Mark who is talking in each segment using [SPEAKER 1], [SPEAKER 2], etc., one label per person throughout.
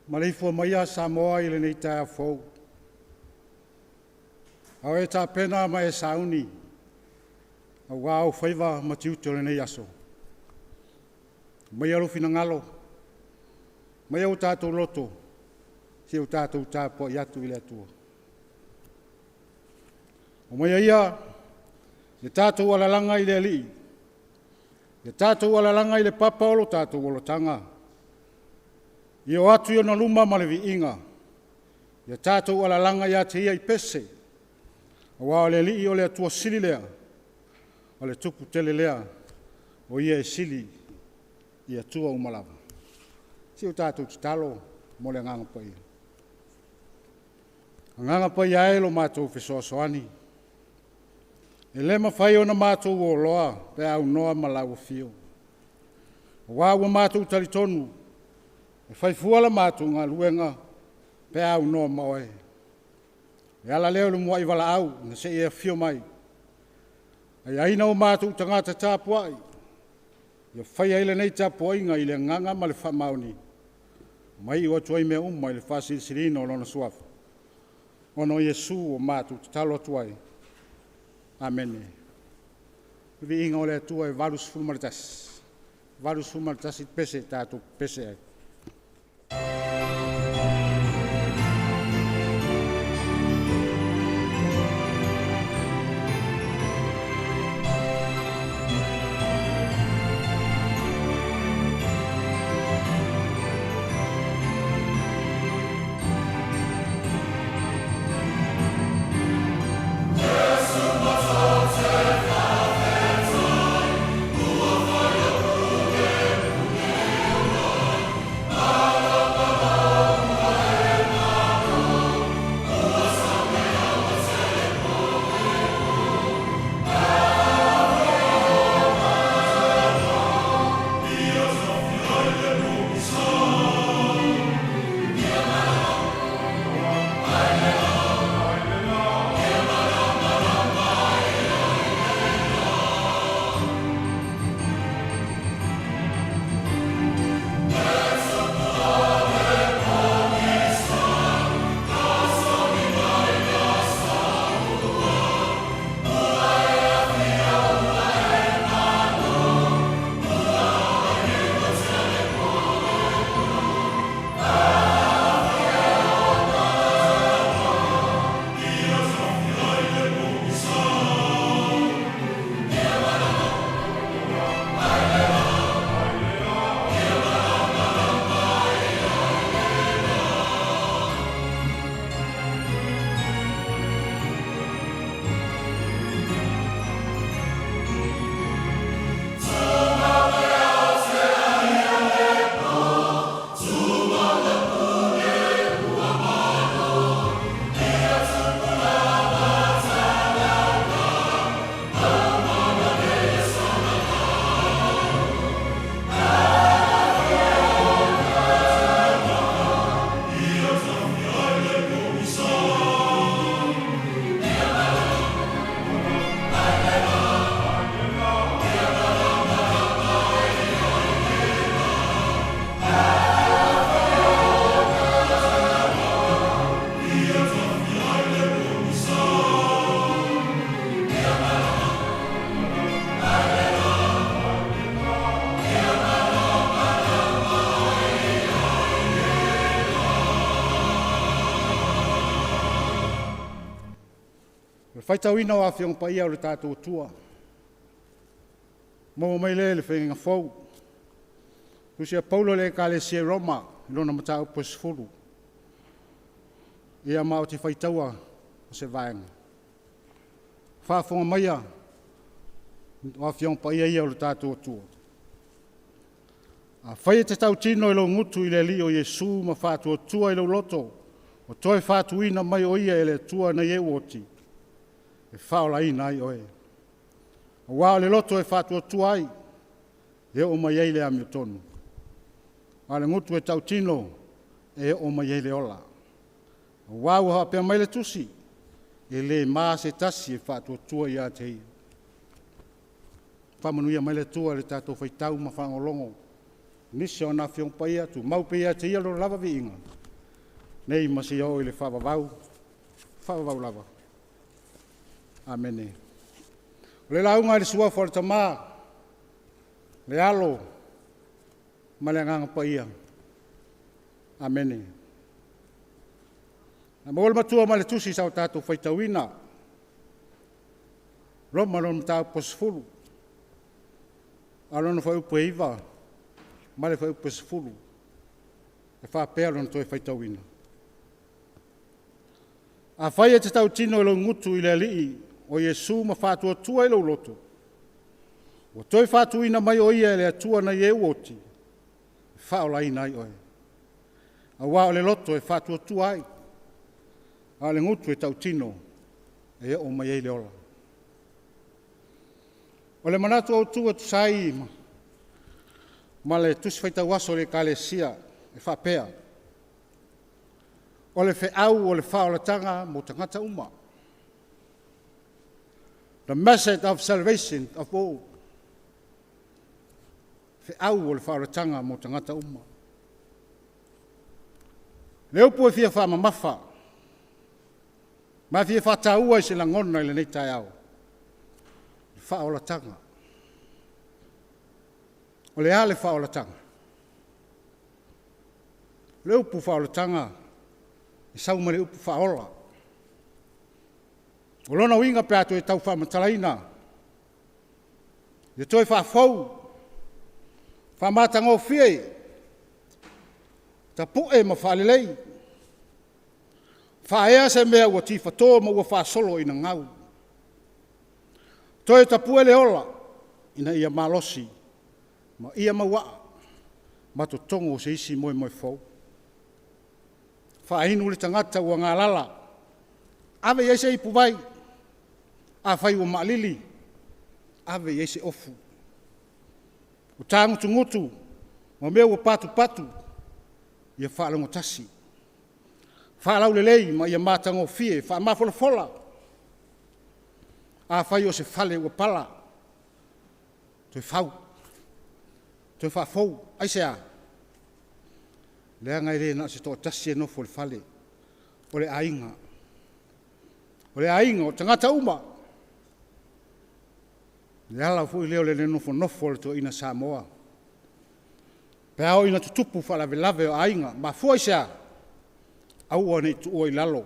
[SPEAKER 1] Malifo maia Samoa ile nei tae fou. Au e ta pena mai sauni. Au wao faiva matiuto le nei aso. Maia lo fina ngalo. Maia o tatou loto. Si o tatou tapo iatu ile atua. O maia ia, e tatou alalanga ile ali. E tatou alalanga ile papa o lo tatou o lo tanga. Ia atu ia na luma ma le viinga. Ia tātou alalanga ia te ia i pese. Awa o le li o le atua sili lea. O le tupu tele lea. O ia e sili i atua umalawa. Si o tātou talo mo le nganga pai. Nganga pai ae lo mātou fesoasoani. E le mawhai o na mātou o loa pe au noa malawa fio. Wa ua mātou talitonu. E fai fuala mātou ngā luenga pe au noa maoe. E ala leo le mua i wala au, na se e fio mai. Ai aina o mātou tangata Tapuai. Ia fai aile nei Tapuai ngā i le nganga ma le whamauni. Mai i watu ai mea umma i le whasiri sirina o lona suafa. Ono Yesu o mātou talo atuai. Amene. Vi inga o le atua e varus fulmaritas. Varus fulmaritas i pese tātou pese ai. Whaitauina o awhiong pa ia o le tātou tua. Mo mai le whenga fau. Kusia Paulo le ka le se Roma, lona matau posfuru. Ia mao te whaitaua o se vaenga. Whaafonga maia o awhiong pa ia o le tātou tua. Whai te tau tino i lo ngutu i le li o Yesu ma whātua tua i lo loto. O toi whātuina mai o ia e le tua na ye woti. E whaola ina ai oe. O wao le loto e whātua tua ai. E o mai eile a miotonu. Ma le ngutu e tau tino e o mai eile ola. O wao ha pia mai le tusi. E le maa se tasi e whātua tua i a te ia. Whamanuia mai le tua le tātou whaitau ma whangolongo. Nisi o na whiong paia tu mau paia te ia lo lava vi inga. Nei masi o i le whavavau lava. Amene. O le launga le sua fo le tamā, le alo, ma le nganga paia. Amene. Na mo le matua ma le tusi sa o tātou whaitauina. Roma lon tāu posfulu. Alona whai upu iwa. Ma le whai upu sifuru. E whapea lona toi whaitauina. A whai e te tau tino i lo ngutu i le alii o Yesu ma whātua tua i lo loto. O toi whātuina mai o ia e le atua na ye uoti. Whaola ina ai oe. A wā o le loto e whātua tua ai. A le ngutu e tau tino e o mai e le ola. O le manatu au tua tu sai ma le tusi Taeao Aso le kalesia e whapea. O le wheau o le whaolatanga mo tangata uma. The message of salvation of all. Wheau o le whaolatanga mo tangata uma. Le upu e fia whamamafa. Ma fia whataua i se langona i le nei Taeao. Whaolatanga. O le ale whaolatanga. Le upu whaolatanga. I sauma le upu whaola. O lona winga pe atu e tau whamatalaina. Le toi whafau. Whamatanga o fie. Tapuaiga ma whalelei. Whaea se mea ua tifatoa ma ua whasolo ina ngau. Toi tapue le ola. Ina ia malosi. Ma ia mawaa. Ma to tongo se isi moe moe fau. Whaahinu le tangata ua ngā lala. Ave iese i puwai. A whai ua maalili. Ave iese ofu. O tā ngutu ngutu. Ma mea ua patu patu. Ia whaalongo tasi. Whaalau le lei ma ia mātango fie. Whaamafola fola. A whai o se whale ua pala. Toi whau. Toi whafou. Aisea. Lea ngai rena se tō tasi e nofo le whale. O le ainga. O le ainga o tangata uma. Le ala fui leo le nofo nofo le tō ina Samoa. Pea o ina tutupu whalave lave o ainga. Ma fua isea. Aua nei tu oi lalo.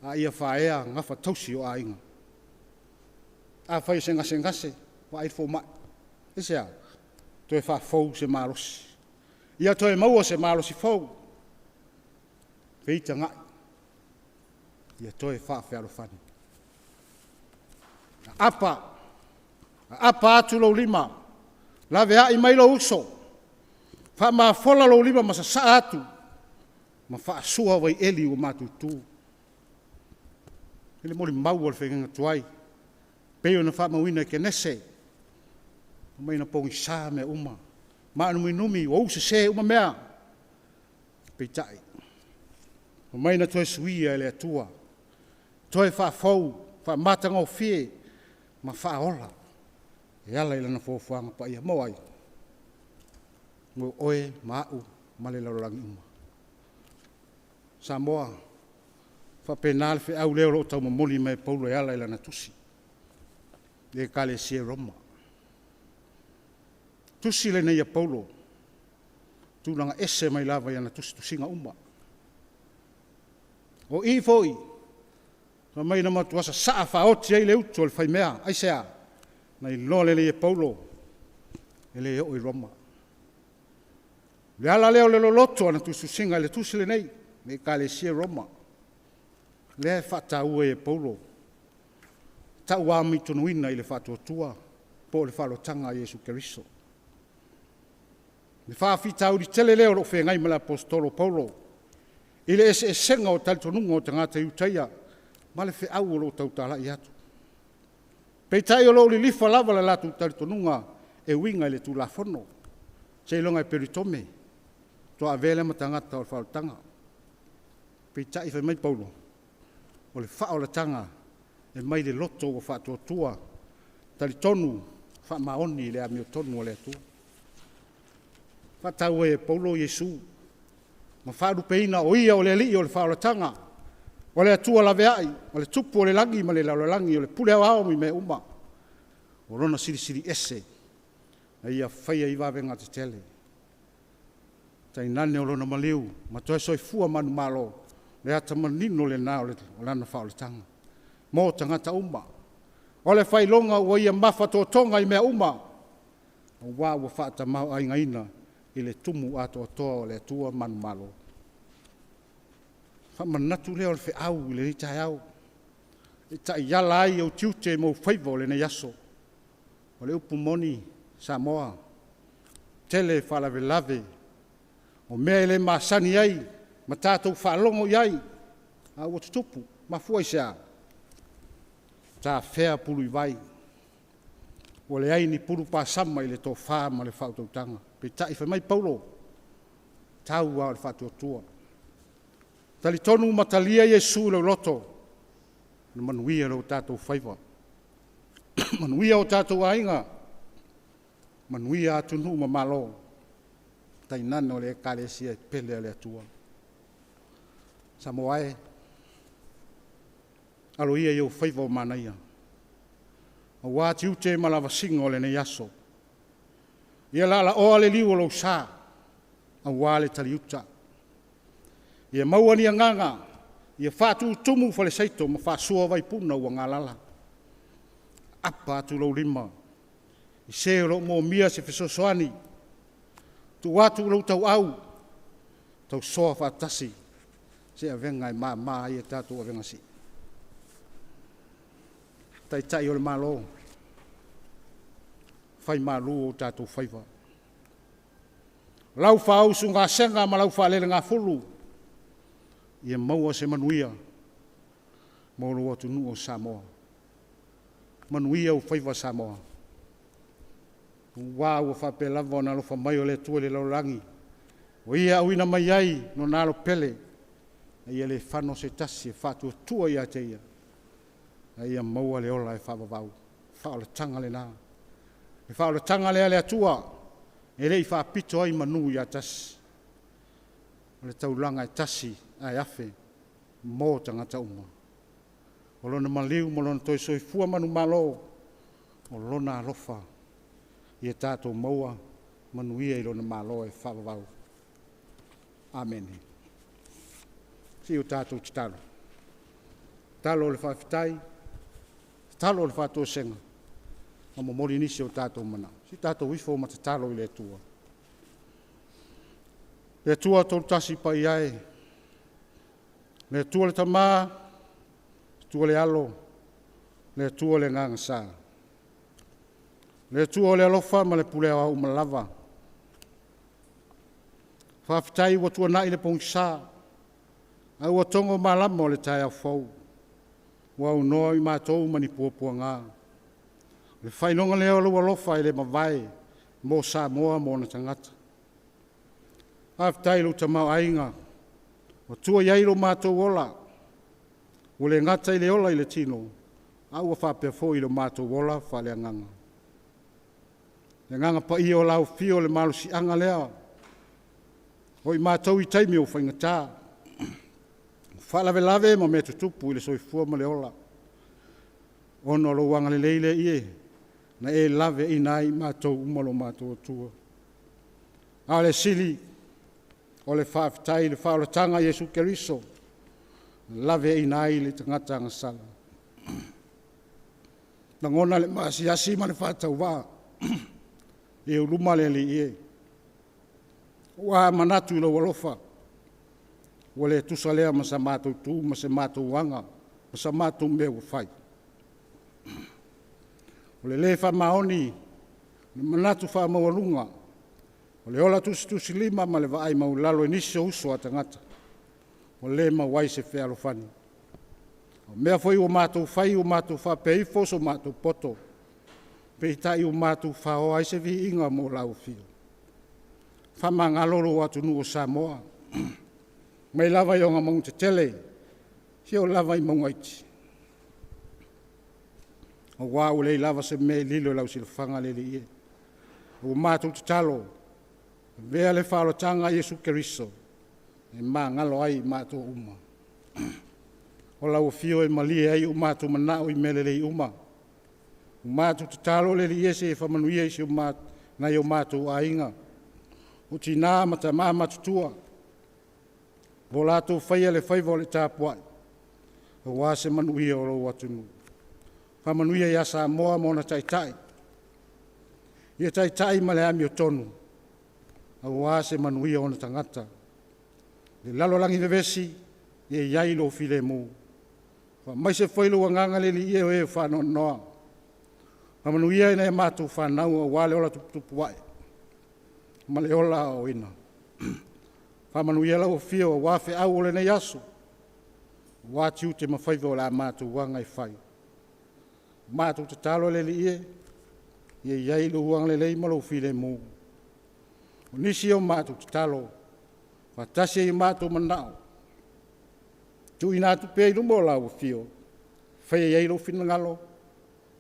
[SPEAKER 1] A ia whaea ngafa tausi o ainga. A whai se ngase. Wa ai fo mai. Isea. Toi whafou se marosi. Ia toi maua se marosi fou. Feita ngai. Ia toi whawhiaro whani. Apa atu lau lima. Lawe ai mai lau uso. Wha maa fola lau lima masa sa atu. Ma wha asua wai eli o mātu tū. Ele mori mau al whenga tuai. Peo na wha mawina ke nese. Mai na pongi sā me uma. Ma anu numi o se uma mea. Peitai. Mai na toi suia ele atua. Toi wha fau. Wha matanga o fie. Ma wha ola. E ala ila na fōwhanga pa ia. Mo ai. Mo oe ma au. Ma le larorangi uma. Samoa. Wha penal fe au leo lo tau mamoli mai paulo e ala ila na tusi. Le kale sie Roma. Tusi le nei a paulo. Tūlanga ese mai lava ia na tusinga uma. O i foi. Ka mai na matuasa saa whaoti ei le utu al whai mea. Aisea. Nei loa le paulo. Ele o i Roma. Le ala leo le loloto ana tusinga le tusi le nei. Me ka le sia Roma. Le whata ue e paulo. Ta ua mi tonuina i le whatua tua. Po le whalotanga Jesu Keriso. Ni whaafitau di tele leo lo whengai mala apostolo Paulo. Ile ese senga o talitonunga o tangata iutaia. Male whe au o lo tautala i atu. Peitai o lo li lifa lava la latu talitonunga e winga ile tulafono. Sei longa e peritome. Toa avele ma tangata o le whaotanga. Peitai whai mai Paulo. O le wha o le tanga. E mai le loto o wha tua. Talitonu wha maoni le amio tonu o le atua. Whatau e Paulo Yesu. Ma wharu peina o ia o le li o le whaoratanga. O le atua la veai. O le tupu o le langi ma le laulangi. O le pule au mi me uma. O rona siri ese. A ia whaia i wawenga te tele. Tai nane o rona maliu. Ma toi soi fua manu malo. Le ata manino le na o lana whaoratanga. Mo tangata uma. O le whailonga o ia mafa tō tonga i mea uma. O wā ua whaata mau ai ngaina. I le tumu ato toa o le atua manu malo. Whamanatu leo le whiau i le Taeao. I ta iala ai au tiute mo whaivo le nei aso. O le upu moni Samoa. Tele whalawe lave. O mea le masani ai. Ma tātou whaalongo iai. A ua tutupu. Ma fuai sea. Tā whea pulu i vai. O le ai ni puru pāsama i le tō whā ma le whautautanga. Pe tai whai mai Paulo. Tau a le whatuatua. Tali tonu matalia Yesu le loto. Na manuia lo tātou whaiva. Manuia o tātou ainga. Manuia atunu ma malo. Tai nana o le kalesia pele le atua. Samoae. Alo ia yo whaiva o manaia. A wāti ute malawa singa o le nei aso. Ia la oa le liu o lo sa. A wāle tali uta. Ia maua ni anganga. Ia whātu tumu whale saito ma whāsua vai puna ua ngalala. Apa atu lau lima. I se lo mo mia se fesosoani. Tu watu lau tau au. Tau soa whātasi. Se a venga i maa ia tātou a venga si. Taitai o le malo. Whai malu o tātou whaiva. Lau whau su ngā senga ma lau whalele ngā fulu. Ia maua se manuia. Mauro atu nu o Samoa. Manuia o whaiva Samoa. Wā ua whape lava o nalo whamai o le tua le laurangi. O ia au ina mai ai no nalo pele. Ia le whano se tasi e whātua tua ia te ia. Ia maua le ola e whawawau. Whao le tanga le nā. E whao le tanga le ale atua. E rei whapito ai manu ia tasi. O le taulanga e tasi ai afe. Mō tangata uma. O lona maliu mo lona toi soi fua manu malo. O lona alofa. Ia tātou maua. Manuia i lona malo e whawawau. Amen. Si o tātou titalo. Talo le whawhitai. Talo le whātua senga. Ma mori nisi o tātou mana. Si tātou wifo ma te talo i le tua. Le tua tolu tasi pa iae. Le tua le tamā. Le tua le alo. Le tua le nganga sā. Le tua le alofa ma le pule au malava. Whawhitai wa tua nai le pong sā. Au atongo malama o le Taeao fau. Wau noa i mātou mani puapua ngā. Le whainonga leo lua lofa i le mawai, mō Samoa mō na tangata. Haftai lu tamau ainga, o tua iairo mātou ola, o le ngata i le ola i le tino, au a whapea fo i le mātou ola whale anganga. Le nganga pa i o lau fio le malu si anga lea, o i mātou i taimi o whaingatā, whalawe lave ma me tutupu i le soifua ma le ola. Ono lo wanga le leile ie, na e lave i nai mātou umalo mātou atua. A le sili, o le whawhitai le whaolatanga Jesu Keriso, lave i nai le tangata ngasala. Nangona le maasiasi ma le whatau wā, e uruma le li ie. Wā manatu i lo walofa, wale tusalea ma sa mātou tū, ma sa mātou wanga, ma sa mātou mea whai. O le lefa maoni, manatu wha mawalunga, O le ola tusi lima ma le vaai maulalo e nisi o uso a tangata. O le mawai se whea alofani. O mea foi o mātou whai o mātou wha peifos o mātou poto. Peitai o mātou whao ai se vi inga mo lau fio. Whamangalolo atu nu o Samoa. Mai lava i o ngā maung te tele. Hio lava i maunga iti. O wāu lei lava se mei lilo lau sila whanga le li e. O mātou te talo. Vea le whalotanga Yesu Keriso. E mā ngalo ai mātou uma. O lau fio e malie ai o mātou manao i mele lei uma. O mātou te talo le li ese e whamanuia isi o mātou na i o mātou a inga. O tina mata maa matutua. O lātou whaia le whaiva le Tapuai. O wāse manuia o rau atunu. Whamanuia i asa moa mona Taitai. Ia Taitai ma le ami o tonu. O wāse manuia o na tangata. Le lalolangi vevesi, ia iai lo file mu. Mai se whailu a nganga le li ia o e whano noa. Whamanuia ina e mātou whanau o wale ola tupu wai. Ma le ola o ina. Whamanuia la o fio o wafe au o le nei aso. Wātiu te mawhaiva o la mātou wanga i whai. Mātou te talo le li ia. Ia iai lo uang le lei ma lo file mu. O nisi o mātou te talo. Watasi i mātou manao. Tu ina tu pei lumo la o fio. Whai iai lo fina ngalo.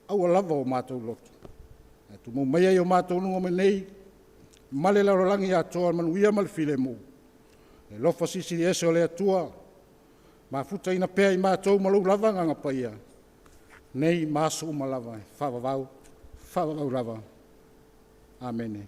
[SPEAKER 1] Au a lava o mātou lotu. Tu mo mai ai o mātou nungo me nei. Male la rolangi a toa manuia mal file mu. E lofa sisi ese o le atua. Ma futa ina pea i mātou malu lava nganga paia. Nei maso malava. Whawawau. Whawawau lava. Amene.